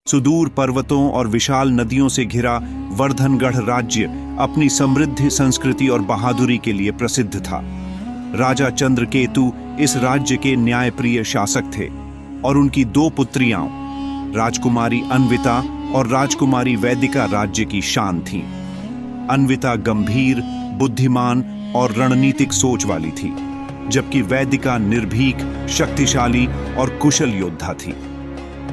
सुदूर पर्वतों और विशाल नदियों से घिरा वर्धनगढ़ राज्य अपनी समृद्ध संस्कृति और बहादुरी के लिए प्रसिद्ध था। राजा चंद्रकेतु इस राज्य के न्यायप्रिय शासक थे और उनकी दो पुत्रियां राजकुमारी अन्विता और राजकुमारी वैदिका राज्य की शान थीं। अन्विता गंभीर, बुद्धिमान और रणनीतिक सोच वाली थी, जबकि वैदिका निर्भीक, शक्तिशाली और कुशल योद्धा थी।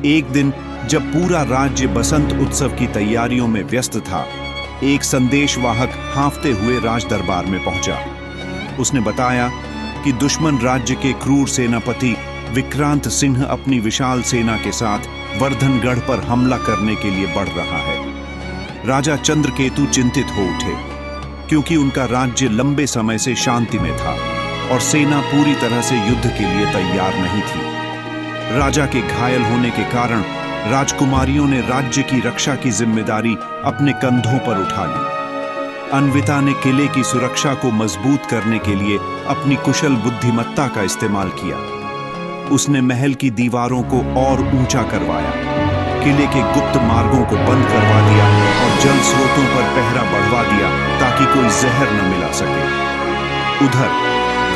एक दिन जब पूरा राज्य बसंत उत्सव की तैयारियों में व्यस्त था, एक संदेशवाहक हाँफते हुए राजदरबार में पहुंचा। उसने बताया कि दुश्मन राज्य के क्रूर सेनापति विक्रांत सिंह अपनी विशाल सेना के साथ वर्धनगढ़ पर हमला करने के लिए बढ़ रहा है। राजा चंद्रकेतु चिंतित हो उठे, क्योंकि उनका राज्य लंबे समय से शांति में था और सेना पूरी तरह से युद्ध के लिए तैयार नहीं थी। राजा के घायल होने के कारण राजकुमारियों ने राज्य की रक्षा की जिम्मेदारी अपने कंधों पर उठा ली। अन्विता ने किले की सुरक्षा को मजबूत करने के लिए अपनी कुशल बुद्धिमत्ता का इस्तेमाल किया। उसने महल की दीवारों को और ऊंचा करवाया, किले के गुप्त मार्गों को बंद करवा दिया और जल स्रोतों पर पहरा बढ़वा दिया ताकि कोई जहर न मिला सके। उधर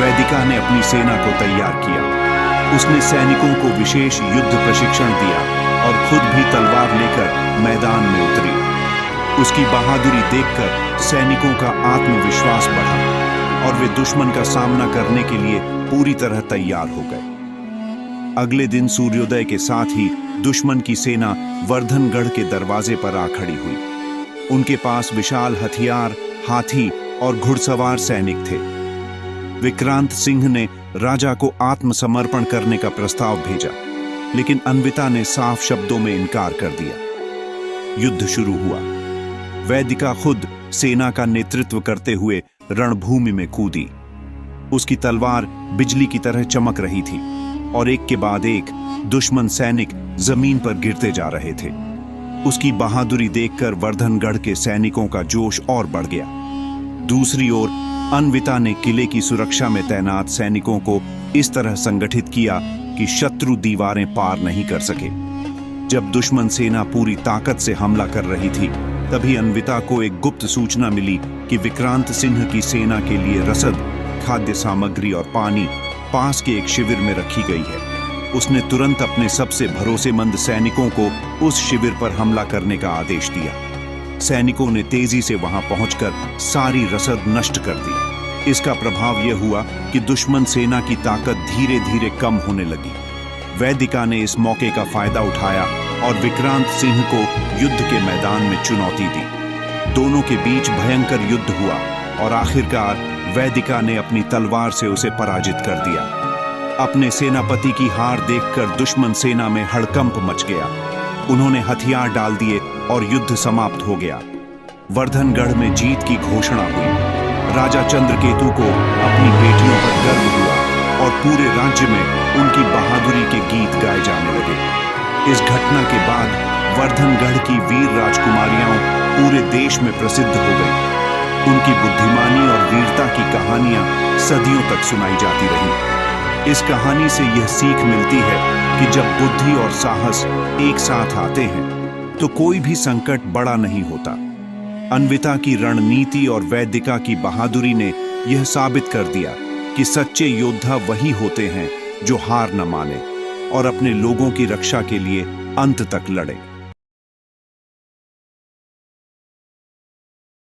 वैदिका ने अपनी सेना को तैयार किया। उसने सैनिकों को विशेष युद्ध प्रशिक्षण दिया और खुद भी तलवार लेकर मैदान में उतरी। उसकी बहादुरी देखकर सैनिकों का आत्मविश्वास बढ़ा और वे दुश्मन का सामना करने के लिए पूरी तरह तैयार हो गए। अगले दिन सूर्योदय के साथ ही दुश्मन की सेना वर्धनगढ़ के दरवाजे पर आ खड़ी हुई। उनके पास विशाल हथियार, हाथी और घुड़सवार सैनिक थे। विक्रांत सिंह ने राजा को आत्मसमर्पण करने का प्रस्ताव भेजा, लेकिन अन्विता ने साफ शब्दों में इनकार कर दिया। युद्ध शुरू हुआ। वैदिका खुद सेना का नेतृत्व करते हुए रणभूमि में कूदी। उसकी तलवार बिजली की तरह चमक रही थी और एक के बाद एक दुश्मन सैनिक जमीन पर गिरते जा रहे थे। उसकी बहादुरी देखकर वर्धनगढ़ के सैनिकों का जोश और बढ़ गया। दूसरी ओर अन्विता ने किले की सुरक्षा में तैनात सैनिकों को इस तरह संगठित किया कि शत्रु दीवारें पार नहीं कर सके। जब दुश्मन सेना पूरी ताकत से हमला कर रही थी, तभी अन्विता को एक गुप्त सूचना मिली कि विक्रांत सिंह की सेना के लिए रसद, खाद्य सामग्री और पानी पास के एक शिविर में रखी गई है। उसने तुरंत अपने सबसे भरोसेमंद सैनिकों को उस शिविर पर हमला करने का आदेश दिया। सैनिकों ने तेजी से वहां पहुंचकर सारी रसद नष्ट कर दी। इसका प्रभाव यह हुआ कि दुश्मन सेना की ताकत धीरे धीरे कम होने लगी। वैदिका ने इस मौके का फायदा उठाया और विक्रांत सिंह को युद्ध के मैदान में चुनौती दी। दोनों के बीच भयंकर युद्ध हुआ और आखिरकार वैदिका ने अपनी तलवार से उसे पराजित कर दिया। अपने सेनापति की हार देखकर दुश्मन सेना में हड़कंप मच गया। उन्होंने हथियार डाल दिए और युद्ध समाप्त हो गया। वर्धनगढ़ में जीत की घोषणा हुई। राजा चंद्रकेतु को अपनी बेटियों पर गर्व हुआ और पूरे राज्य में उनकी बहादुरी के गीत गाए जाने लगे। इस घटना के बाद वर्धनगढ़ की वीर राजकुमारियां पूरे देश में प्रसिद्ध हो गईं। उनकी बुद्धिमानी और वीरता की कहानियां सदियों तक सुनाई जाती रहीं। इस कहानी से यह सीख मिलती है कि जब बुद्धि और साहस एक साथ आते हैं तो कोई भी संकट बड़ा नहीं होता। अन्विता की रणनीति और वैदिका की बहादुरी ने यह साबित कर दिया कि सच्चे योद्धा वही होते हैं जो हार न माने और अपने लोगों की रक्षा के लिए अंत तक लड़े।